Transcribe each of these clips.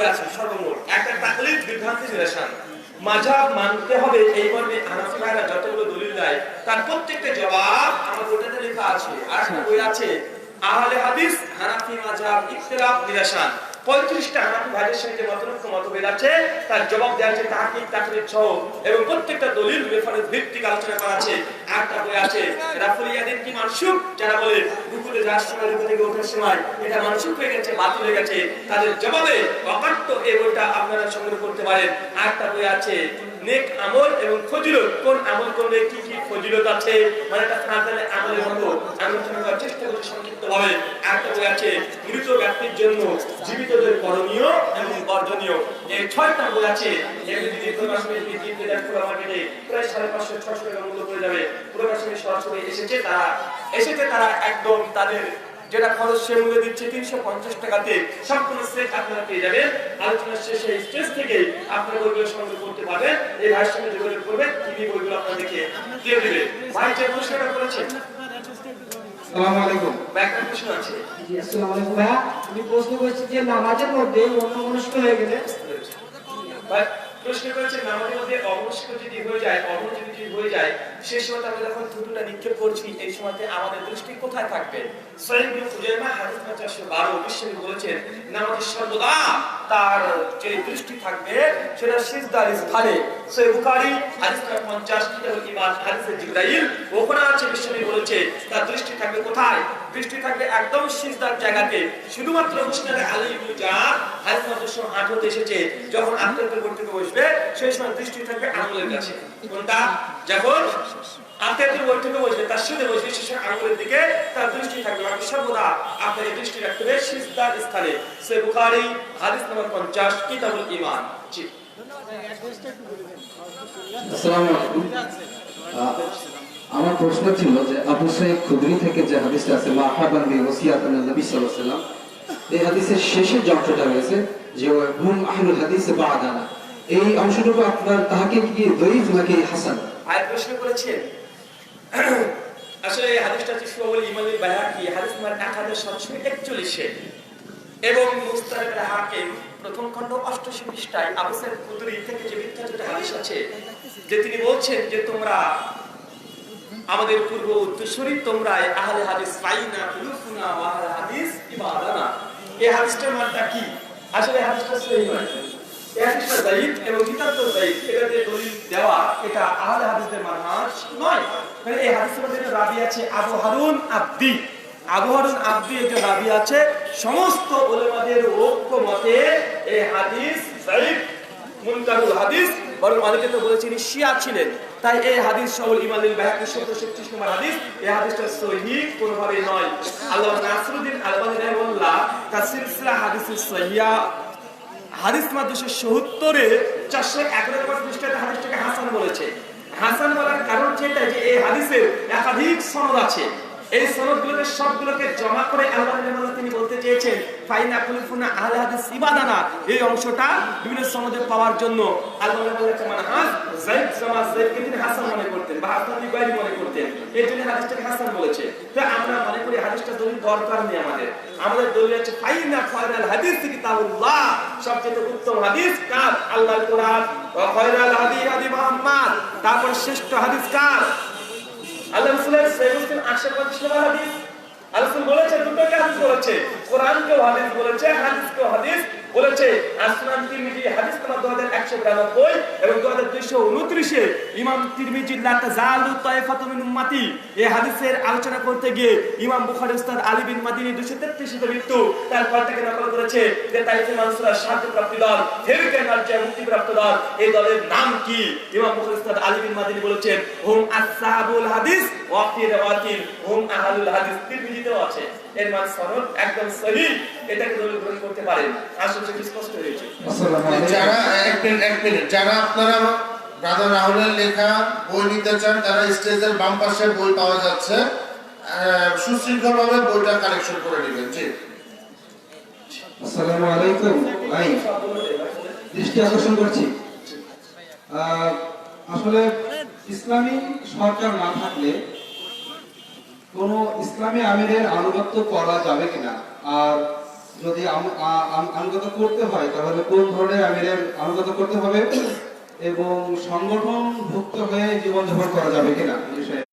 বই আছে সর্বমোট। একটা তাকলিদ বিভ্রান্তি নিরসন, মাযহাব মানতে হবে এই মর্মে হানাফি ভাইরা যতগুলো দলিল দেয় তার প্রত্যেকটা জবাব আমার বইটাতে লেখা আছে। আর একটা বই আছে আহলে হাদিস হানাফি মাযহাব ইখতিলাফ নিরসন, 35টা হানাফি ভাইদের সঙ্গে মতভেদ আছে, তার জবাব দেওয়া আছে তাহকিক তাকরির সহ, এবং প্রত্যেকটা দলিল রেফারেন্স ভিত্তিক আলোচনা করা আছে। একটা বই আছে রাফুল ইয়াদিন কি মানসুখ, যারা বলে রুকুতে যাওয়ার সময় রুকু থেকে ওঠার সময় এটা মানসুখ হয়ে গেছে, বাতিল হয়ে গেছে, তাদের জবাবে অকাট্য এই বইটা আপনারা সংগ্রহ করতে পারেন। একটা বই আছে নেক আমল এবং ফজিলত, কোন আমল করলে কি কি ফজিলত আছে, মানে এটা ফারজানে আমলের মতো আলোচনা করার চেষ্টা করছি সংক্ষিপ্তভাবে। একটা বই আছে মৃত ব্যক্তির জন্য জীবিতদের করণীয় এবং বর্জনীয়। এই 6টা বই আছে, এগুলো যদি প্রকাশনে কিনতে দেন পুরো মার্কেটে প্রায় 550-600 টাকা মূল্য পড়ে যাবে। প্রকাশনে সরাসরি এসেছে তারা একদম তাদের যেটা খরচ সে মূল্য দিচ্ছে 350 টাকাতে সম্পূর্ণ সেট আপনারা পেয়ে যাবেন। আলোচনার শেষে স্টেজ থেকে আপনারা বইগুলো সংগ্রহ করতে পারবেন। এই ভাইয়ের সঙ্গে যোগাযোগ করবেন, তিনি বইগুলো আপনাদেরকে দিয়ে দিবেন। ভাই যে প্রশ্নটা করেছেন, আসসালামু আলাইকুম। একটা প্রশ্ন আছে। জি আসসালামু আলাইকুম ভাইয়া, আমি প্রশ্ন করছি যে নামাজের মধ্যে অন্যমনস্ক হয়ে গেলে, ভাই প্রশ্ন করেছেন নামাজের মধ্যে অমনস্ক যদি হয়ে যায়, অমনোযোগী যদি হয়ে যায়, সেই সময় আমরা যখন থুতুটা নিক্ষেপ করছি এই সময়তে আমাদের দৃষ্টি কোথায় থাকবে? সহিহ ইবনে খুজাইমা হাদিস 412 বিশ্বনবী বলেছেন নামাজের সর্বদা তার যে দৃষ্টি থাকবে সেটা সিজদার স্থানে। সহিহ বুখারী হাদিস 50 কিতাবুল ঈমান হাদিসে জিবরাইল ওখানে আছে বিশ্বনবী বলেছে তার দৃষ্টি থাকবে কোথায়? দৃষ্টি থাকবে একদম সিজদার জায়গাতে। শুধুমাত্র মুসনাদ আলী ইবনে জার হাদিস 908 এসেছে যখন আত্মীয়তার উপর থেকে বসবে সেই সময় দৃষ্টি থাকবে আঙুলের কাছে। কোনটা? যখন আত্মীয়তার উপর থেকে বসবে তার সাথে বসবে সেই সময় আঙুলের দিকে তার দৃষ্টি থাকবে। বাকি সর্বদা আপনাকে দৃষ্টি রাখতে হবে সিজদার স্থানে। সহিহ বুখারী হাদিস নম্বর 50 কিতাবুল ঈমান। জি আসসালামু আলাইকুম। আমার প্রশ্ন ছিল যে আবু সাঈদ খুদরি থেকে যে হাদিসটা আছে মারহাবান বি ওসিয়াতুন নবী সাল্লাল্লাহু আলাইহি ওয়াসাল্লাম, এই হাদিসের শেষের যে অংশটা রয়েছে যে হুম আহলুল হাদিস বা'দানা, এই অংশটুকু আপনার তাহকিক কি দঈফ নাকি হাসান? ভাই প্রশ্ন করেছেন, আসলে এই হাদিসটা হচ্ছে শুআবুল ঈমানুল বাইহাকী হাদিস নম্বর 1741 এবং মুস্তাদরাক আল হাকিম প্রথম খণ্ড 88 পৃষ্ঠায় আবু সাঈদ খুদরি থেকে যে বিখ্যাত হাদিস আছে যে তিনি বলছেন যে তোমরা আমাদের পূর্ব উত্তরসূরি, তোমরা আহলে হাদিস ফাইনা কুলুফুনা ওয়া আহলে হাদিস ইবাদানা। এই হাদিসটার মানেটা কি? আসলে হাদিসটা সহিহ নয়, এই হাদিসটা যায়িফ এবং কিতাবটা যায়িফ, এটাতে দলিল দেওয়া এটা আহলে হাদিসদের মানহাজ নয়। মানে এই হাদিসের মধ্যে রাবী আছে আবু হারুন আবদি, আবু হারুন আবদি একজন রাবী আছে। সমস্ত উলামাদের ঐক্যমতে এই হাদিস যায়িফ মুনকারুল হাদিস, বরং অনেকে তো বলেছেন শিয়া ছিলেন। তাই এই হাদিস শুআবুল ঈমানুল বাইহাকী 1736 নম্বর হাদিস, এই হাদিসটা সহিহ কোনোভাবে নয়। আল্লামা নাসিরউদ্দিন আলবানী রাহিমাহুল্লাহ তার সিলসিলা হাদিসেস সহিহা হাদিস নম্বর 270 411 নম্বর পৃষ্ঠাতে হাদিসটাকে হাসান বলেছে। হাসান বলার কারণ যেটা যে এই হাদিসের একাধিক সনদ আছে, এই সনদগুলোকে সবগুলোকে জমা করে আলবানী রাহিমাহুল্লাহ তিনি বলতে চেয়েছেন ফাইনা কুলফুনা আহলে হাদিস ইবাদানা, এই অংশটা বিভিন্ন সনদে পাওয়ার জন্য আলবানী রাহিমাহুল্লাহ মানহাজ যায়েদ জামাত যায়েদকে তিনি হাসান মনে করতেন বা হাসান লিবাইরি মনে করতেন, এই জন্য হাদিসটাকে হাসান বলেছে। তো আমরা মনে করি হাদিসটা দলিল দরকার নেই, আমাদের দলিল আছে ফাইনা ফাইনাল হাদিস কিতাবুল্লাহ, সবচেয়ে উত্তম হাদিস কার? আল্লাহর কোরআন। ওয়া খায়রুল হাদি হাদি মুহাম্মদ, তারপর শ্রেষ্ঠ হাদিস কার? আল্লাহ রাসূলের সহিহ মুসলিম 825 নম্বর হাদিস। আল্লাহ রাসূল বলেছে দুটোকে হাদিস বলেছে, কোরআনকেও হাদিস বলেছে, হাদিসকেও হাদিস বলেছে। আসনান তিরমিজি হাদিস নম্বর 2192 এবং 2229 ইমাম তিরমিজি লা তাজালু তায়ফাতু মিন উম্মতি, এই হাদিসের আলোচনা করতে গিয়ে ইমাম বুখারী উস্তাদ আলী বিন মাদিনী 233 তে মৃত্যু, তার কলটাকে নকল করেছে যে তাইফে মানসুরা শাহাদাত প্রাপ্ত দল, ফেরকে নারজে মুক্তি প্রাপ্ত দল। এই দলের নাম কি? ইমাম বুখারী উস্তাদ আলী বিন মাদিনী বলেছেন হুম আসহাবুল হাদিস ওয়া ফি রাওয়াতিন হুম আহলুল হাদিস। তিরমিজিতেও আছে, এর মান সনদ একদম সহিহ, এটাকে দলিল গ্রহণ করতে পারেন। আসলে কি স্পষ্ট হয়েছে? যারা এক মিনিট যারা আপনারা ব্রাদার রাহুলের লেখা বই নিতে চান তারা স্টেজের বাম পাশে বই পাওয়া যাচ্ছে, সুশৃঙ্খলভাবে বইটা কালেকশন করে নেবেন। জি আসসালামু আলাইকুম। ভাই দৃষ্টি আকর্ষণ করছি, আসলে ইসলামী সরকার না থাকলে কোন ইসলামী আমিরের আনুগত্য করা যাবে কিনা, আর যদি আনুগত্য করতে হয় তাহলে কোন ধরনের আমিরের আনুগত্য করতে হবে এবং সংগঠনভুক্ত হয়ে জীবনযাপন করা যাবে কিনা এই বিষয়ে।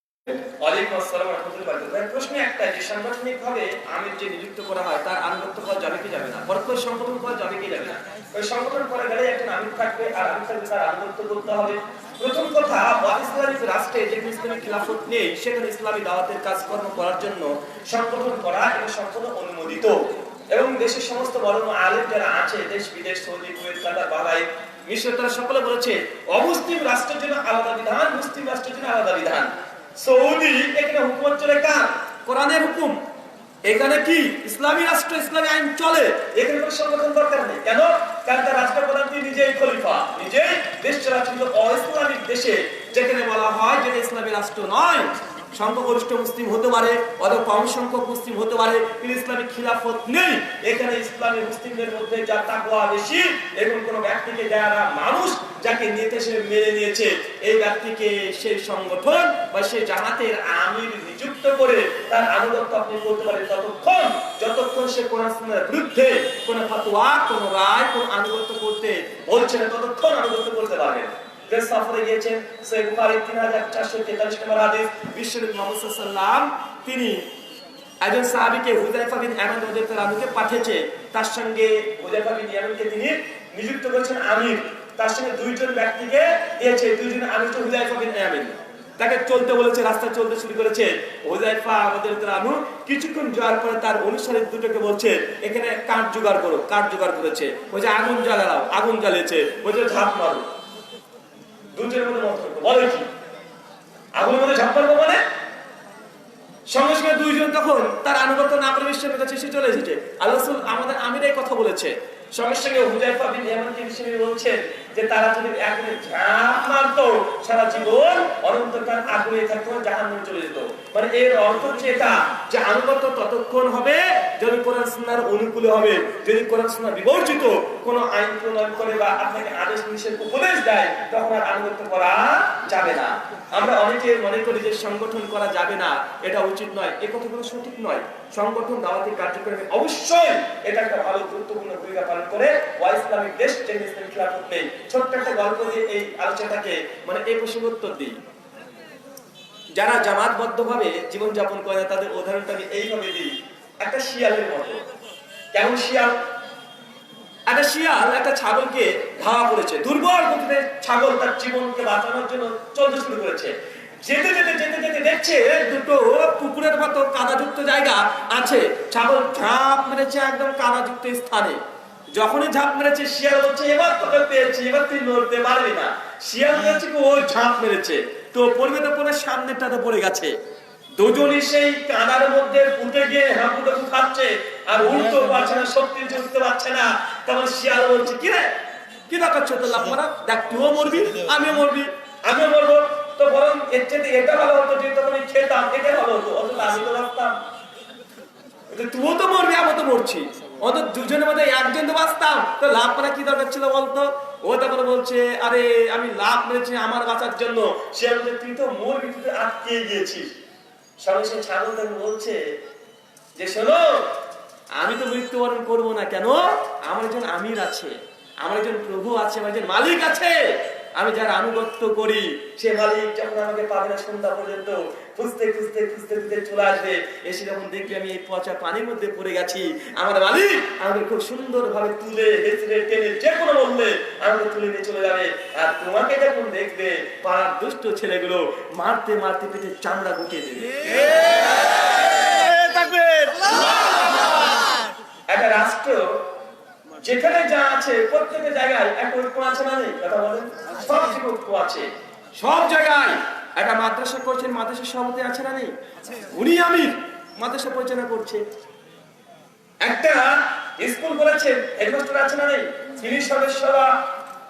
ওয়ালাইকুম আসসালাম ওয়া রাহমাতুল্লাহি ওয়া বারাকাতুহু। প্রশ্ন একটাই যে সাংগঠনিকভাবে আমির যে নিযুক্ত করা হয় তার আনুগত্য করা যাবে কি যাবে না, পরস্পর সংগঠন করা যাবে কি যাবে না। ওই সংগঠন করা গেলে একজন আমির থাকবে আর আমির থাকবে তার আনুগত্য করতে হবে। প্রথম কথা, ইসলামিক রাষ্ট্রে যেখানে ইসলামিক খিলাফত নেই সেখানে ইসলামী দাওয়াতের কাজকর্ম করার জন্য সংগঠন করা এটা সম্পূর্ণ অনুমোদিত। এবং দেশের সমস্ত বড় আলেম যারা আছে দেশ বিদেশ, সৌদি, কুয়েত, কাতার, বাহরাইন, মিশর, তারা সকলে বলেছে অমুসলিম রাষ্ট্রের জন্য আলাদা বিধান, মুসলিম রাষ্ট্রের জন্য আলাদা বিধান। সৌদি এখানে হুকুমত চলে কার? কোরআনের হুকুম। এখানে কি ইসলামী রাষ্ট্র, ইসলামী আইন চলে, এখানে কোনো সংগঠন দরকার নেই। কেন? কারণ তার রাষ্ট্রপ্রধান তিনি নিজেই খলিফা, নিজেই দেশ চালাচ্ছেন। অইসলামিক দেশে যেখানে বলা হয় যেটা ইসলামী রাষ্ট্র নয়, সংখ্যাগরিষ্ঠ মুসলিম হতে পারে অথবা কম সংখ্যক মুসলিম হতে পারে, কিন্তু ইসলামিক খিলাফত নেই। এখানে ইসলামী মুসলিমদের মধ্যে যার তাকওয়া বেশি এবং কোন ব্যক্তিকে যারা মানুষ যাকে নেতা হিসেবে মেনে নিয়েছে এই ব্যক্তিকে সেই সংগঠন বা সেই জামাতের আমির নিযুক্ত করে তার আনুগত্য আপনি করতে পারেন যতক্ষণ সে কোরআন সুন্নাহর বিরুদ্ধে কোন ফতোয়া, কোন রায়, কোন আনুগত্য করতে বলছে না ততক্ষণ আনুগত্য করতে পারবেন। যে সফরে গিয়েছেন সহিহ বুখারী 3443 নম্বর হাদিস, বিশ্বনবী মুহাম্মদ সাল্লাল্লাহু আলাইহি ওয়াসাল্লাম তিনি একজন সাহাবীকে হুযায়ফা বিন ইয়ামান রাদিয়াল্লাহু আনহুকে পাঠিয়েছে, তার সঙ্গে হুযায়ফা বিন ইয়ামানকে তিনি নিযুক্ত করেছেন আমির। তার সঙ্গে দুইজন ব্যক্তিকে দিয়েছে, দুইজন আমির তো হুযায়ফা বিন ইয়ামান, তাকে চলতে বলেছে, রাস্তায় চলতে শুরু করেছে। হুযায়ফা রাদিয়াল্লাহু আনহু কিছুক্ষণ যাওয়ার পরে তার অনুসারী দুটোকে বলছে এখানে কাঠ জোগাড় করো। কাঠ জোগাড় করেছে, বলছে আগুন জ্বালাও, আগুন জ্বালিয়েছে, বলছে ঝাঁপ মারো। দুজনের মধ্যে মতলব বলে কি আগুনের মধ্যে ঝাঁপ মারবো মানে? সঙ্গে সঙ্গে দুইজন তখন তার আনুগত্য না করে বিশ্বের কাছে এসে চলে এসেছে। আল্লাহ রাসূল আমাদের আমিরাই কথা বলেছে। সঙ্গে সঙ্গে হুযায়ফা বিন ইয়ামানকে বিশ্বনবী বলছেন যে তারা যদি আগুনে ঝাঁপ মারতো সারা জীবন অনন্তকাল আগুনে থাকতো, জাহান্নামে চলে যেত। মানে এর অর্থ হচ্ছে এটা যে আনুগত্য ততক্ষণ হবে যদি কোরআন সুন্নাহর অনুকূলে হবে। যদি কোরআন সুন্নাহ বিবর্জিত কোনো আইন প্রণয়ন করে বা আপনাকে আদেশ নিষেধ উপদেশ দেয় তখন আর আনুগত্য করা যাবে না। আমরা অনেকে মনে করি যে সংগঠন করা যাবে না, এটা উচিত নয়। এই কথাগুলো সঠিক নয়। সংগঠন দাওয়াতি কার্যক্রমে অবশ্যই এটা একটা ভালো গুরুত্বপূর্ণ ভূমিকা পালন করে। ইসলামিক দেশ যেখানে ইসলামিক খিলাফত নেই। ছোট্ট একটা গল্প দিয়ে এই আলোচনাটাকে এই প্রসঙ্গ উত্তর দিই। যারা জামাতবদ্ধভাবে জীবনযাপন করে তাদের উদাহরণটা আমি এইভাবে দিই, একটা শিয়ালের মতো। কেমন শিয়াল? একটা শিয়াল একটা ছাগলকে ধাওয়া করেছে, দুর্বল গতিতে ছাগল তার জীবনকে বাঁচানোর জন্য চলতে শুরু করেছে। যেতে যেতে যেতে যেতে দেখছে দুটো পুকুরের মতো কাদাযুক্ত জায়গা আছে, ছাগল ঝাঁপ মেরেছে একদম কাদাযুক্ত স্থানে। যখনই ঝাঁপ মেরেছে শিয়াল বলছে এবার তোকে পেয়েছি, এবার তুই নড়তে পারবি না। শিয়াল বলছে ও ঝাঁপ মেরেছে তো পড়বে তো পরে সামনেটাতে পড়ে গেছে। দুজনই সেই কাদার মধ্যে উঠে গিয়ে হাঁপুটাপু খাচ্ছে আর উঠতেও পারছে না, শক্তি উঠতে পারছে না। তখন শিয়াল বলছে কি রে, কি দরকার ছোট লাভ মারা, দেখ তুইও মরবি আমিও মরবি, আমিও মরবো, তো বরং এর চেয়ে এটা ভালো হতো যে তখন আমি খেতাম, এটা ভালো হতো, অথচ আমি তো বাঁচতাম। তুইও তো মরবি আমিও তো মরছি, অন্তত দুজনের মধ্যে একজন তো বাঁচতাম, তো লাভ করা কি দরকার ছিল বলতো? ও তারপরে বলছে আরে আমি লাভ মেরেছি আমার বাঁচার জন্য। শিয়াল বলছে তুই তো মরবি, তুই তো আটকে গিয়েছিস। সঙ্গে সঙ্গে ছাগল তাকে বলছে যে শোনো, আমি তো মৃত্যুবরণ করবো না। কেন? আমার একজন আমির আছে, আমার একজন প্রভু আছে, আমার একজন মালিক আছে। আমি যার আনুগত্য করি সে মালিক যখন আমাকে পাবে না সন্ধ্যা পর্যন্ত খুঁজতে খুঁজতে খুঁজতে খুঁজতে চলে আসবে, এসে যখন দেখবে আমি এই পচা পানির মধ্যে পড়ে গেছি, আমার মালিক আমাকে খুব সুন্দর ভাবে তুলে হেঁচড়ে টেনে যে কোনো বললে আমাকে তুলে নিয়ে চলে যাবে। আর তোমাকে যখন দেখবে পাড়ার দুষ্ট ছেলেগুলো মারতে মারতে পেটে চামড়া গুটিয়ে দেবে। একটা রাষ্ট্র যেখানে যা আছে প্রত্যেকটা জায়গায় একটা ঐক্য আছে না নেই? কথা বলেন, সব জায়গায় ঐক্য আছে, সব জায়গায়। একটা মাদ্রাসা করছেন, মাদ্রাসার সভাপতি আছে না নেই? উনি আমির, মাদ্রাসা পরিচালনা করছে। একটা স্কুল করেছেন, হেডমাস্টার আছে না নেই? তিনি সদস্যরা।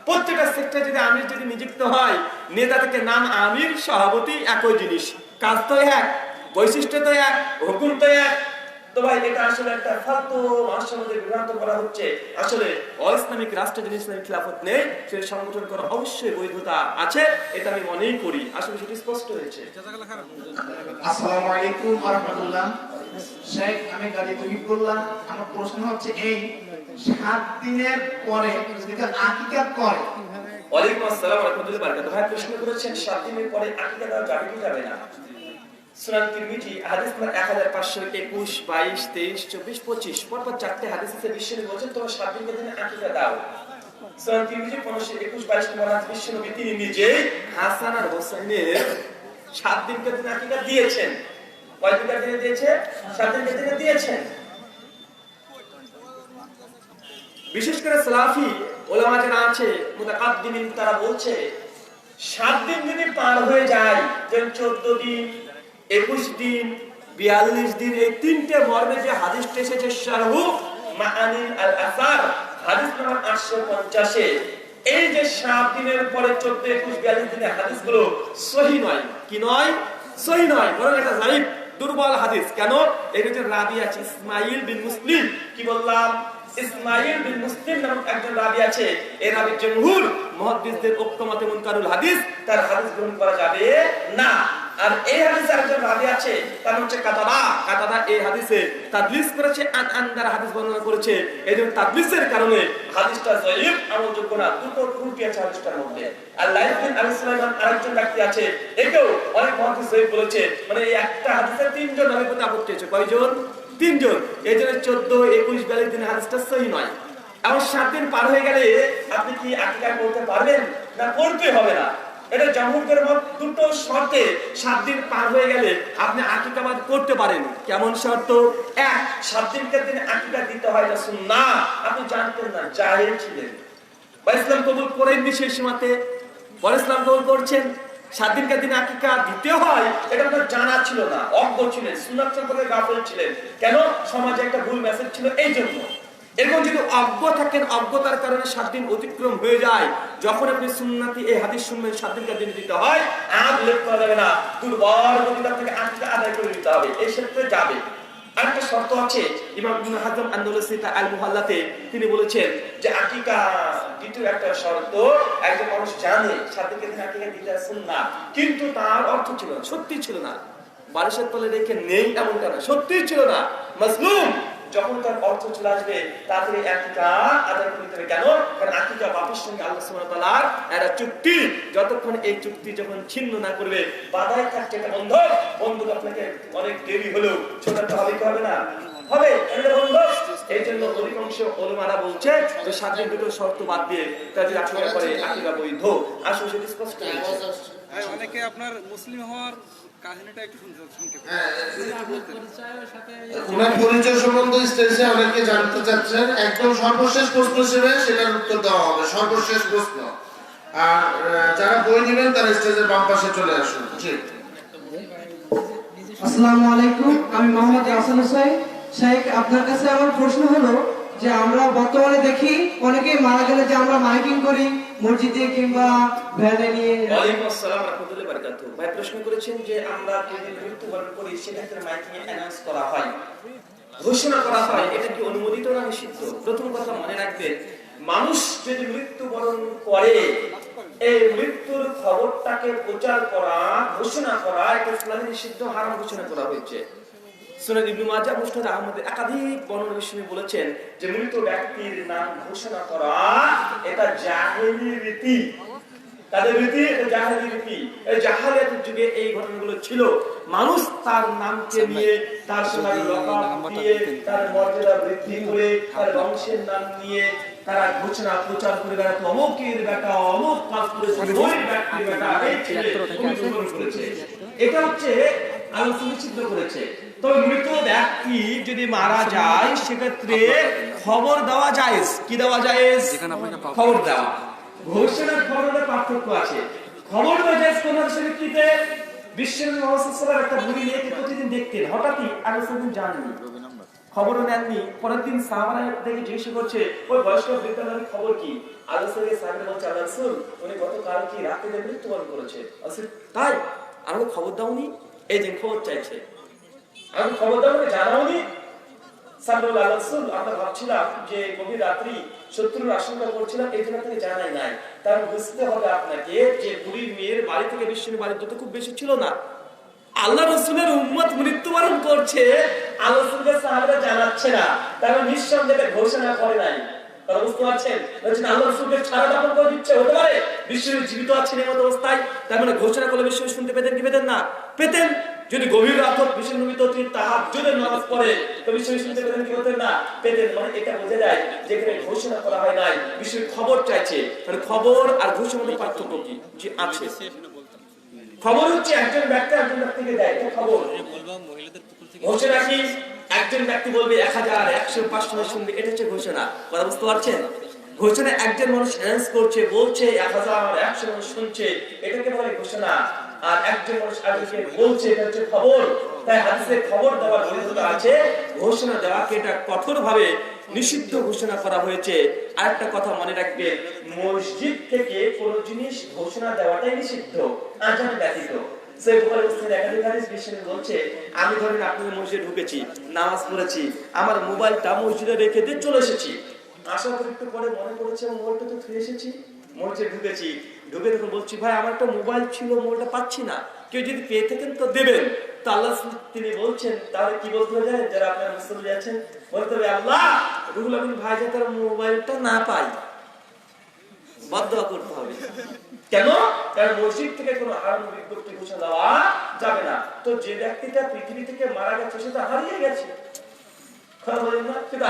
প্রত্যেকটা সেক্টরে যদি আমির যদি নিযুক্ত হয়, নেতা থেকে নাম আমির, সভাপতি একই জিনিস, কাজ তো এক, বৈশিষ্ট্য তো এক, হুকুম তো এক। তো ভাই এটা আসলে একটা ফালতু মানুষের মধ্যে বিভ্রান্ত করা হচ্ছে। আসলে অইসলামিক রাষ্ট্রে যদি ইসলামিক খিলাফত নেই, সেই সংগঠন করা অবশ্যই বৈধতা আছে, এটা আমি মনেই করি। আসলে সেটি স্পষ্ট হয়েছে। আসসালামু আলাইকুম ওয়া রাহমাতুল্লাহ। শেখ আমি গাড়ি তহিবুল্লাহ, আমার প্রশ্ন হচ্ছে এই 7 দিনের পরে যদি কেউ আকিকা করে, ওয়ালাইকুম আসসালাম ওয়া রাহমাতুল্লাহি ওয়া বারাকাতুহু। ভাই প্রশ্ন করেছেন 7 দিনের পরে আকীদা দেওয়া যাবে কি যাবে না? সুনান তিরমিজি হাদিস নম্বর 1521, 22, 23, 24, 25 পরপর 4টে হাদিস আছে। বিশ্বনবী বলেছেন তোমরা 7 দিনের দিনে আকীদা দাও। সুনান তিরমিজি 1521, 22 নম্বর হাদিস, বিশ্বনবী তিনি নিজে হাসান আর হোসেনের 7 দিনের দিনে আকীদা দিয়েছেন। কয় দিনের দিনে দিয়েছে? 7 দিনের দিনে দিয়েছেন। বিশেষ করে সালাফি ওলামা যারা আছে মুতাকাদ্দিমিন তারা বলছে 7 দিন যদি পার হয়ে যায়, যেমন 14 দিন, 21 দিন, 42 দিন, এই তিনটে মর্মে যে হাদিসটা এসেছে শারহু মাআনি আল আসার হাদিস নম্বর 850 এ, এই যে 7 দিনের পরে 14, 21, 42 দিনের হাদিসগুলো সহিহ নয়। কি নয়? সহিহ নয়, বরং এটা যায়িফ, দুর্বল হাদিস। কেন? এর যে রাবী আছে ইসমাঈল বিন মুসলিম, কি বললাম? ইসমাঈল বিন মুসলিম নামক একজন রাবী আছে। এই রাবী জমহুর মুহাদ্দিসদের ঐক্যমতে মুনকারুল হাদিস, তার হাদিস গ্রহণ করা যাবে না। আর এই হাদিসে একজন রাবী আছে, তার হচ্ছে কাতাদা এই হাদিসে তাদলিস করেছে, দ্বারা হাদিস বর্ণনা করেছে। এইজন্য তাদলিসের কারণে হাদিসটা যায়িফ, আমলযোগ্য না। দুটো ত্রুটি আছে হাদিসটার মধ্যে। আর লাইফ বিন আবি সুলাইমান আরেকজন ব্যক্তি আছে, একেও অনেক মুহাদ্দিস যায়িফ বলেছে। মানে এই একটা হাদিসে 3 জন রাবীর প্রতি আপত্তি আছে। কয়জন? 3 জন। এই জন্য 14, 21, 42 দিনের হাদিসটা সহিহ নয়। এমন 7 দিন পার হয়ে গেলে আপনি কি আকীদা করতে পারবেন? না, করতে হবে না। এটা জামহুরের মত দুটো শর্তে 7 দিন পার হয়ে গেলে আপনি আকীদাবাদ করতে পারেন। কেমন শর্ত? 1, 7 দিনকার দিনে আকীদা দিতে হয়, এটা সুন্নাহ। আপনি জানতেন না, জাহেল ছিলেন, বা ইসলাম কবুল করেননি সেই সীমাতে, পরে ইসলাম কবুল করছেন। 7 দিনকার দিনে আকীদা দিতে হয়, এটা আপনার জানা ছিল না, অজ্ঞ ছিলেন, সুন্নাত সম্পর্কে গাফিল ছিলেন। কেন? সমাজে একটা ভুল মেসেজ ছিল, এই জন্য। এরকম যদি অজ্ঞ থাকেন, অজ্ঞতার কারণে 7 দিন অতিক্রম হয়ে যায়, যখন আপনি সুন্নাতি এই হাদিস শুনবেন 7 দিনকার দিনে দিতে হয়, আর উল্লেখ করা যাবে না, দুর্বল গতিটা থেকে আকীদা আদায় করে নিতে হবে, এই ক্ষেত্রে যাবে। আরেকটা শর্ত আছে, ইমাম ইবনে হাজম আন-নাওলুসি তা আল মুহাল্লাতে তিনি বলেছেন যে আকীদা দ্বিতীয় একটা শর্ত, একজন মানুষ জানে 7 দিনকার দিনে আকীদা দিতে সুন্নাহ, কিন্তু তার অর্থ ছিল না, সত্যি ছিল না, বারিশের তলে রেখে নেই এমনটা না, সত্যি ছিল না, মাজলুম। যখন তার অর্থ চলে আসবে তাড়াতাড়ি আকীদা আদায় করে নিতে হবে। কেন? কারণ আকীদা বাপের সঙ্গে আল্লাহ সুবহানাহু ওয়া তাআলার একটা চুক্তি, যতক্ষণ এই চুক্তি যখন ছিন্ন না করবে, বাধাই থাকছে একটা বন্ধু আপনাকে অনেক দেরি হলেও ছোটাতে হবে, কি হবে না? হবে, এটা বন্ধু। এই জন্য অধিকাংশ ওলামারা বলছে যে 7 দিন দুটো শর্ত বাদ দিয়ে তাদের আকীদা করে আকীদা বৈধ। আসলে সেটা স্পষ্ট হয়েছে। অনেকে আপনার মুসলিম হওয়ার কাহিনীটা একটু শুনতে সংক্ষেপে। ওনার পরিচয় সম্বন্ধে স্টেজে অনেকে জানতে চাচ্ছেন, একদম সর্বশেষ প্রশ্ন হিসেবে সেটার উত্তর দেওয়া হবে, সর্বশেষ প্রশ্ন। আর যারা বই নেবেন তারা স্টেজের বাম পাশে চলে আসুন। জি, আসসালামু আলাইকুম, আমি মোহাম্মদ রাসেল হোসেন। শেখ, আপনার কাছে আমার প্রশ্ন হলো যে আমরা বর্তমানে দেখি অনেকেই মারা গেলে যে আমরা মাইকিং করি মসজিদে কিংবা ভ্যানে নিয়ে। ওয়ালাইকুম আসসালাম ওয়া রাহমাতুল্লাহি ওয়া বারাকাতুহু। ভাই প্রশ্ন করেছেন যে আমরা যদি মৃত্যুবরণ করি সেক্ষেত্রে মাইকিং এ অ্যানাউন্স করা হয়, ঘোষণা করা হয়, এটা কি অনুমোদিত না নিষিদ্ধ? প্রথম কথা মনে রাখবেন, মানুষ যদি মৃত্যুবরণ করে, এই মৃত্যুর খবরটাকে প্রচার করা, ঘোষণা করা, এটা ইসলামে নিষিদ্ধ, হারাম ঘোষণা করা হয়েছে। সুনান ইবনে মাজাহ, মুসনাদ আহমদের একাধিক বর্ণনা বিশ্বনবী বলেছেন যে মৃত ব্যক্তির নাম ঘোষণা করা এটা জাহেলি রীতি। তাদের রীতি, জাহেলি রীতি। এই জাহেলিয়াতের যুগে এই ঘটনাগুলো ছিল। মানুষ তার নামকে নিয়ে, তার সোনার লকাপ দিয়ে, তার মর্যাদা বৃদ্ধি করে, তার বংশের নাম নিয়ে তারা ঘোষণা প্রচার করে বেড়াতো, অমুকের বেটা অমুক কাজ করেছে, ওই ব্যক্তির বেটা এই ছেলে অমুক করেছে। এটা হচ্ছে আল্লাহ নিষিদ্ধ করেছে। তবে মৃত ব্যক্তি যদি মারা যায় সেক্ষেত্রে খবর দেওয়া জায়েজ। কি দেওয়া জায়েজ? খবর দেওয়া। ঘোষণার খবরের পার্থক্য আছে। খবর দেওয়া জায়েজ কোন ভিত্তিতে? বিশ্বনবী মুহাম্মদ সাল্লাল্লাহু আলাইহি ওয়াসাল্লাম একটা বুড়ি মেয়েকে প্রতিদিন দেখতেন, হঠাৎই আগে সেদিন জানেননি, খবরও নেননি। পরের দিন সাহাবারা দেখে জিজ্ঞাসা করছে, ওই বয়স্ক বৃদ্ধার খবর কি? আল্লাহ সাহাবারা বলছে, আল্লাহ রাসূল, উনি গতকাল কি রাতে মৃত্যুবরণ করেছে। আচ্ছা তাই? আমাকে খবর দাওনি? এই দিন খবর চাইছে, আমি খবর দাওনি, জানাওনি। সাল্লাল্লাহু আলাইহি ওয়াসাল্লাম, আমরা ভাবছিলাম যে গভীর রাত্রি শত্রুর আশঙ্কা করছিলাম, এই জন্য আপনাকে জানাই নাই। তার বুঝতে হবে আপনাকে যে বুড়ির মেয়ের বাড়ি থেকে বিশ্বনবীর বাড়ি তো খুব বেশি ছিল না। আল্লাহ রাসূলের উম্মত মৃত্যুবরণ করছে, আল্লাহ রাসূলকে সাহাবারা জানাচ্ছে না, তারা নিঃসন্দেহে ঘোষণা করে নাই। তারা বুঝতে পারছেন, বলছেন আল্লাহ রাসূলকে ছাড়া দাপন করে দিচ্ছে, হতে পারে বিশ্বনবী জীবিত আছেন এই মত অবস্থায়, তার মানে ঘোষণা করলে বিশ্বনবী শুনতে পেতেন কি পেতেন না? পেতেন। যদি গভীর রাত বিশ্বনবী তো তাহাজ্জুদের নামাজ পড়ে, তো বিশ্বনবী শুনতে পেতেন কি পেতেন না? পেতেন। মানে এটা বোঝা যায় যে এখানে ঘোষণা করা হয় নাই, বিশ্বনবী খবর চাইছে। মানে খবর আর ঘোষণার মধ্যে পার্থক্য কি যে আছে? খবর হচ্ছে একজন ব্যক্তি একজন ব্যক্তিকে দেয়, এটা খবর। ঘোষণা কি? একজন ব্যক্তি বলবে 1000, 100, 500 শুনবে, এটা হচ্ছে ঘোষণা। কথা বুঝতে পারছেন? ঘোষণা একজন মানুষ অ্যানাউন্স করছে, বলছে 1000, 100 মানুষ শুনছে, এটাকে বলে ঘোষণা। আর একজন মানুষ আগে বলছে, এটা হচ্ছে খবর। তাই হাদিসে খবর দেওয়ার বৈধতা আছে, ঘোষণা দেওয়াকে এটা কঠোরভাবে নিষিদ্ধ ঘোষণা করা হয়েছে। আরেকটা কথা মনে রাখবেন, মসজিদ থেকে কোন জিনিস ঘোষণা দেওয়াটাই নিষিদ্ধ, আযান ব্যতীত। আমি ধরেন আপনাদের মসজিদে ঢুকেছি, নামাজ পড়েছি, আমার মোবাইলটা মসজিদে রেখে দিয়ে চলে এসেছি। আসার পর একটু পরে মনে পড়েছে মোবাইলটা তো ফিরে এসেছি, মসজিদে ঢুকেছি, ঢুকে তখন বলছি ভাই আমার একটা মোবাইল ছিল, মোবাইলটা পাচ্ছি না, কেউ যদি পেয়ে থাকেন তো দেবেন। তো আল্লাহ তিনি বলছেন, তাহলে কি বলতে হবে জানেন? যারা আপনার মুসলিম আছেন বলতে হবে, আল্লাহ রুহুল আমিন ভাই যাতে তার মোবাইলটা না পায়, বদদোয়া করতে হবে। কেন? কারণ মসজিদ থেকে কোনো হারাম বিজ্ঞপ্তি ঘোষণা দেওয়া যাবে না। তো যে ব্যক্তিটা পৃথিবী থেকে মারা গেছে সে তো হারিয়ে গেছে,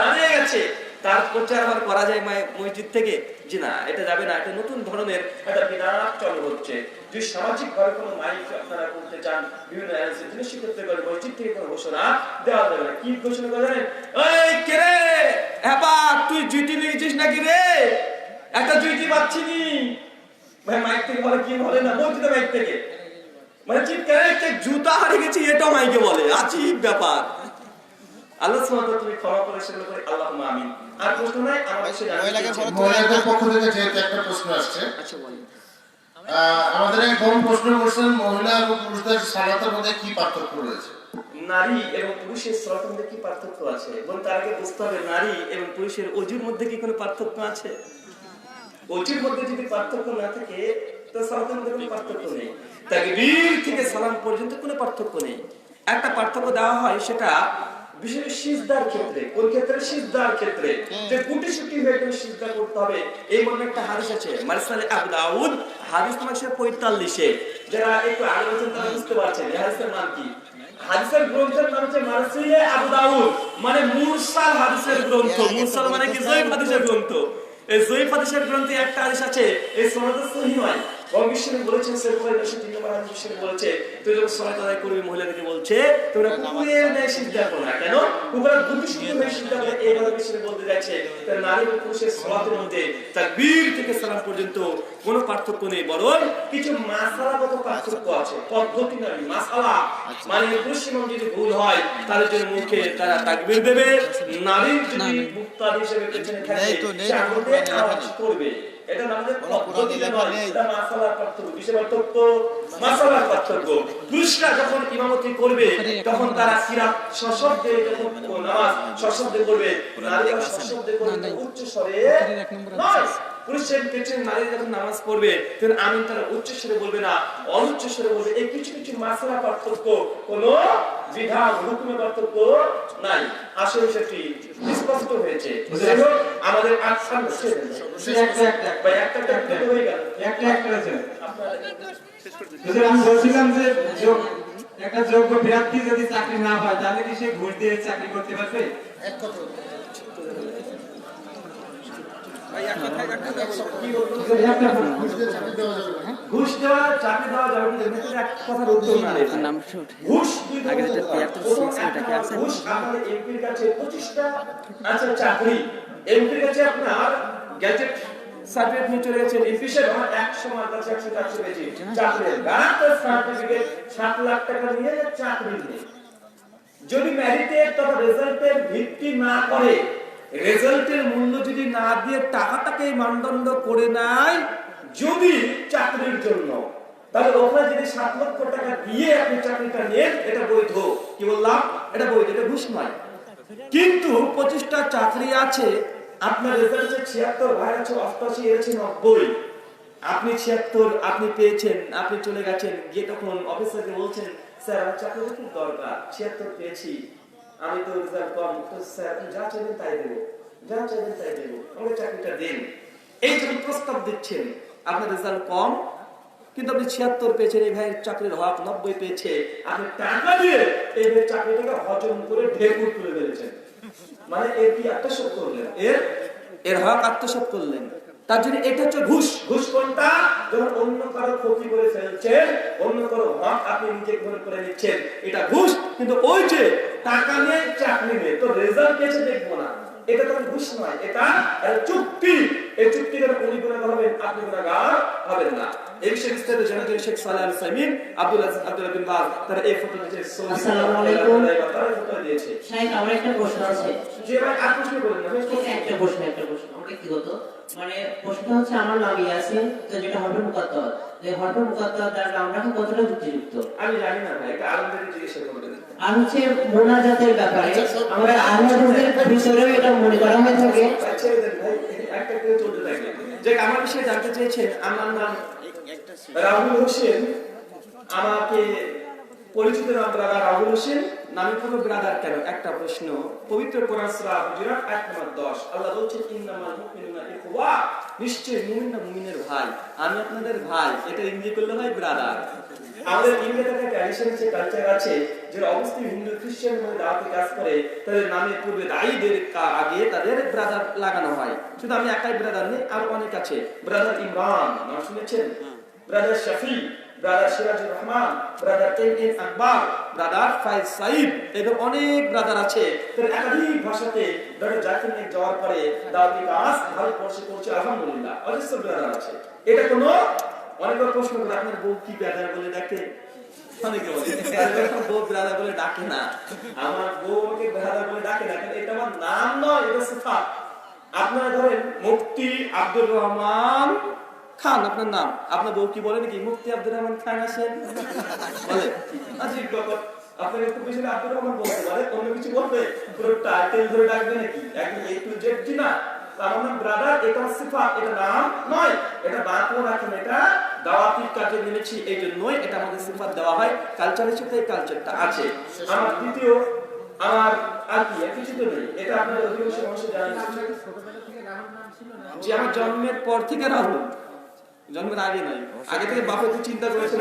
হারিয়ে গেছে, তার প্রচার আবার করা যায় মসজিদ থেকে? যে না, এটা যাবে না, এটা নতুন ধরনের একটা বিরাট চল হচ্ছে। যদি সামাজিক ভাবে কোনো মাইক আপনারা করতে চান, বিভিন্ন জিনিস করতে পারেন, মসজিদ থেকে কোনো ঘোষণা দেওয়া যাবে না। কি ঘোষণা করে জানেন? এই কে রে হ্যাপা, তুই জুটি নিয়েছিস নাকি রে? একটা জুটি পাচ্ছি নি ভাই, মাইক থেকে বলে কি বলে না, মসজিদে মাইক থেকে মানে চিৎকার, একটা জুতা হারিয়ে গেছি এটাও মাইকে বলে, আজীব ব্যাপার। আল্লাহ সুবহানাহু ওয়া তাআলা তুমি ক্ষমা করে সেগুলো করে, আল্লাহুম্মা আমিন। আর প্রশ্ন নাই আমার কাছে মহিলাদের পক্ষ থেকে যেহেতু একটা প্রশ্ন আসছে, আচ্ছা বলেন। আমাদের এক বোন প্রশ্ন করছেন, মহিলা এবং পুরুষদের সালাতের মধ্যে কি পার্থক্য রয়েছে? নারী এবং পুরুষের সালাতের মধ্যে কি পার্থক্য আছে? বলুন, তার আগে বুঝতে হবে নারী এবং পুরুষের ওযুর মধ্যে কি কোনো পার্থক্য আছে? ওযুর মধ্যে যদি পার্থক্য না থাকে তো সালাতের মধ্যে কোনো পার্থক্য নেই। তাকবীর থেকে সালাম পর্যন্ত কোনো পার্থক্য নেই। একটা পার্থক্য দেওয়া হয়, সেটা বিশেষ সিজদার ক্ষেত্রে। কোন ক্ষেত্রে? সিজদার ক্ষেত্রে, যে গুটি সুটি হয়ে গেলে সিজদা করতে হবে, এই মর্মে একটা হাদিস আছে মারসালে আবু দাউদ হাদিস নম্বর 45-এ। যারা একটু আগে বলছেন তারা বুঝতে পারছেন এই হাদিসের নাম কি। হাদিসের গ্রন্থের নাম হচ্ছে মারসালে আবু দাউদ, মানে মুরসাল হাদিসের গ্রন্থ। মুরসাল মানে কি? জয়ীফ হাদিসের গ্রন্থ। এই জয়ীফ হাদিসের গ্রন্থে একটা হাদিস আছে, এই সনদে সহিহ নয়। বিশ্বনবী বলেছেন, বলেছে তুই যখন সালাত আদায় করবি, মহিলাদেরকে বলছে তোমরা কুকুরের ন্যায় সিজদা করো না। কেন? কুকুরের গুটি সুটি হয়ে সিজদা করে, এই কথা বিশ্বনবী বলতে যাচ্ছে। তার নারী ও পুরুষের সালাতের মধ্যে তাকবীর থেকে সালাম পর্যন্ত কোনো পার্থক্য নেই, বরং কিছু মাসালাগত পার্থক্য আছে। পদ্ধতি নয়, মাসালা। মানে পুরুষ ইমাম যদি ভুল হয় তাদের জন্য মুখে তারা তাকবীর দেবে, নারীর যদি মুক্তাদি হিসেবে পেছনে থাকে সে আগুতে আওয়াজ করবে। এটা আমাদের পদ্ধতি নয়, এটা মাসালার পার্থক্য। কিসের পার্থক্য? মাসালার পার্থক্য। পুরুষরা যখন ইমামতি করবে তখন তারা কিরাত সশব্দে, যখন নামাজ সশব্দে করবে, নারীরা সশব্দে করবে, উচ্চ স্বরে নয়। পুরুষের পেছনে নারী যখন নামাজ পড়বে তখন আমিন তারা উচ্চ স্বরে বলবে না, অনুচ্চ স্বরে বলবে। এই কিছু কিছু মাসালা পার্থক্য, কোনো বিধান হুকুমে পার্থক্য নাই। আসলে সেটি স্পষ্ট হয়েছে। আমাদের আমি বলছিলাম যে একটা যোগ্য প্রার্থী যদি চাকরি না পায় তাহলে কি সে ঘুষ দিয়ে চাকরি করতে পারবে? ঘুষ দেওয়া চাকরি দেওয়া যাবে না, এক কথার উত্তর না। ঘুষ ঘুষ আমাদের এমপির কাছে 25টা আছে চাকরি, এমপির কাছে আপনার গ্যাজেট সার্টিফিকেট নিয়ে চলে গেছেন, এমপি সাহেব আমার 100 মার্ক আছে, 100 পেয়েছি চাকরি, গ্যাজেট সার্টিফিকেট 7 লাখ টাকা নিয়ে চাকরি নেই। যদি মেরিটের তথা রেজাল্টের ভিত্তি না করে, রেজাল্টের মূল্য যদি না দিয়ে টাকাটাকে মানদণ্ড করে নেয় যদি চাকরির জন্য, তাহলে ওখানে যদি 7 লক্ষ টাকা দিয়ে আপনি চাকরিটা নেন, এটা বৈধ। কি বললাম? এটা বৈধ, এটা ঘুষ নয়। কিন্তু 25টা চাকরি আছে, আপনার রেজাল্ট 76, ভাই আছে 88, এসেছে 90, আপনি 76 আপনি পেয়েছেন, আপনি চলে গেছেন, গিয়ে তখন অফিসারকে বলছেন স্যার আমার চাকরিটা খুব দরকার, 76 পেয়েছি, আমি তো রেজাল্ট কম, তো স্যার আপনি যা চাইবেন তাই দেবো, যা চাইবেন তাই দেবো, আমাকে চাকরিটা দিন। এই যে প্রস্তাব দিচ্ছেন, আপনার রেজাল্ট কম কিন্তু আপনি 76 পেয়েছেন, এই ভাইয়ের চাকরির হক 90 পেয়েছে, আপনি টাকা দিয়ে এই ভাইয়ের চাকরিটাকে হজম করে ঢেকুর তুলে ফেলেছেন। মানে এর কি আত্মসাৎ করলেন, এর হক আত্মসাৎ করলেন। তার জন্য এটা হচ্ছে ঘুষ। ঘুষ কোনটা? যখন অন্য কারো ক্ষতি করে ফেলছেন, অন্য কারো হক আপনি নিজে গ্রহণ করে নিচ্ছেন, এটা ঘুষ। কিন্তু ওই যে টাকা নিয়ে চাকরি নিয়ে তো রেজাল্ট পেয়েছে দেখবো না, এটা তো ঘুষ নয়, এটা চুক্তি। এই চুক্তি করে উনি গুনাহগার হবেন, আপনি গুনাহগার হবেন না। এই বিষয়ে বিস্তারিত জানাতে শেখ সালেহ আল সাইমিন, আব্দুল্লাহ বিন বাজ তারা এই ফতোয়া দিয়েছে। আসসালামু আলাইকুম। তারা ফতোয়া দিয়েছে। শাইখ, আমার একটা প্রশ্ন আছে। যে ভাই আর প্রশ্ন করেন না, একটা প্রশ্ন আমার ব্যক্তিগত, মানে প্রশ্নটা হচ্ছে আমার নাম ইয়াসিন, তো যেটা হরফে মুকাত্তার, যে হরফে মুকাত্তার দ্বারা নাম রাখা কতটা যুক্তিযুক্ত? আমি জানি না ভাই, এটা আলমদের জিজ্ঞাসা করবেন। আর হচ্ছে মোনাজাতের ব্যাপারে আমরা আহমদের ভিতরেও এটা মনে করা হয়ে থাকে। আচ্ছা ভাই, একটা করে চলতে থাকে। যে আমার বিষয়ে জানতে চেয়েছেন, আমার নাম রাহুল হোসেন, আমাকে পরিচিত নাম ব্রাদার রাহুল হোসেন, নামে কোনো ব্রাদার কেন? একটা প্রশ্ন। পবিত্র কোরআন সূরা হুজুরাত আয়াত নম্বর 10 আল্লাহ বলছেন ইন্নামাল মুমিনুনা ইখওয়া, নিশ্চয়ই মুমিনরা মুমিনের ভাই, আমি আপনাদের ভাই। এটা ইংরেজি করলে হয় ব্রাদার। আমাদের ইন্ডিয়াতে একটা ট্র্যাডিশন আছে, কালচার আছে, যারা অবশ্যই হিন্দু খ্রিস্টানের মধ্যে দাওয়াতি কাজ করে তাদের নামে পূর্বে দায়ীদের আগে তাদের ব্রাদার লাগানো হয়। শুধু আমি একাই ব্রাদার নেই, আর অনেক আছে। ব্রাদার ইমরান নাম শুনেছেন, brother Shafi, brother Sirajur Rahman, brother M Akbar, brother Faiz Saeed, এদের অনেক ব্রাদার আছে। তাদের একাধিক ভাষাতে ব্রাদার জাকির নেক যাওয়ার পরে দাওয়াতি কাজ ভালো করছে আলহামদুলিল্লাহ, অজস্র ব্রাদার আছে। এটা কোনো অনেকবার প্রশ্ন করে আপনার বউ কি ব্রাদার বলে ডাকে? অনেকে বলে বউ ব্রাদার বলে ডাকে না, আমার বউ আমাকে ব্রাদার বলে ডাকে না, কারণ এটা আমার নাম নয়, এটা সিফাত। আপনারা ধরেন মুফতি আব্দুর রহমান খান আপনার নাম, আপনার বউ কি বলে নাকি মুফতি আব্দুর রহমান খান আসেন বলে? আজীব ব্যাপার। আপনাকে একটু বেশি আব্দুর রহমান বলতে পারে, অন্য কিছু বলবে, পুরো টাইটেল ধরে ডাকবে নাকি? একদম এ টু জেড জি না। আমার নাম ব্রাদার, এটা সিফাত, এটা নাম নয়, এটা বাঁকুড়া রাখেন, এটা দাওয়াতি কাজে নেমেছি এই জন্যই এটা আমাদের সিফাত দেওয়া হয়। কালচারের সাথে এই কালচারটা আছে। আমার দ্বিতীয়, আমার আর কি কিছু তো নেই, এটা আপনাদের অধিকাংশ মানুষের জানা আছে যে আমার জন্মের পর থেকে রাহুল, জন্মের আগে নাই, আগে থেকে বাবা একটু চিন্তা করেছেন,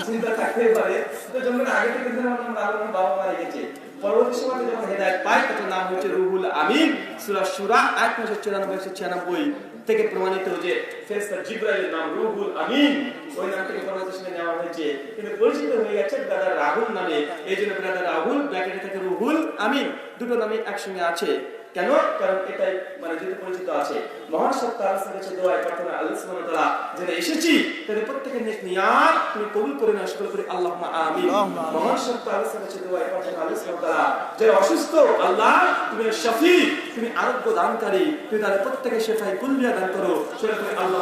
চিন্তা থাকতেই পারে, তো জন্মের আগে থেকে রাহুল বাবা মারা গেছে। পরবর্তী সময়ে যখন হেদায়েত পায়, তার নাম হচ্ছে রুহুল আমিন। সূরা শুরা আয়াত 94-96 থেকে প্রমাণিত যে ফেরেশতা জিবরাইলের নাম রুহুল আমিন, ওই নাম থেকে পরবর্তী সময়ে নেওয়া হয়েছে, কিন্তু পরিচিত হয়ে গেছে ব্রাদার রাহুল নামে। এই জন্য ব্রাদার রাহুল ব্র্যাকেটে থাকে রুহুল আমিন, দুটো নামই একসঙ্গে আছে। কেন? কারণ এটাই মানে যেটা পরিচিত আছে। মহান সত্তা আল্লাহর কাছে দোয়া প্রার্থনা, আল্লাহ সুবহানাহু ওয়া তাআলা যারা এসেছি তাদের প্রত্যেকের নেক নিয়াত তুমি কবুল করে নাও, সকল করে আল্লাহুম্মা আমিন। মহান সত্তা আল্লাহর কাছে দোয়া প্রার্থনা, আল্লাহ সুবহানাহু ওয়া তাআলা যারা অসুস্থ, আল্লাহ তুমি শাফি, তুমি আরোগ্য দানকারী, তুমি তাদের প্রত্যেকের শিফায়ে কুল্লিয়া দান করো, সকল করে আল্লাহ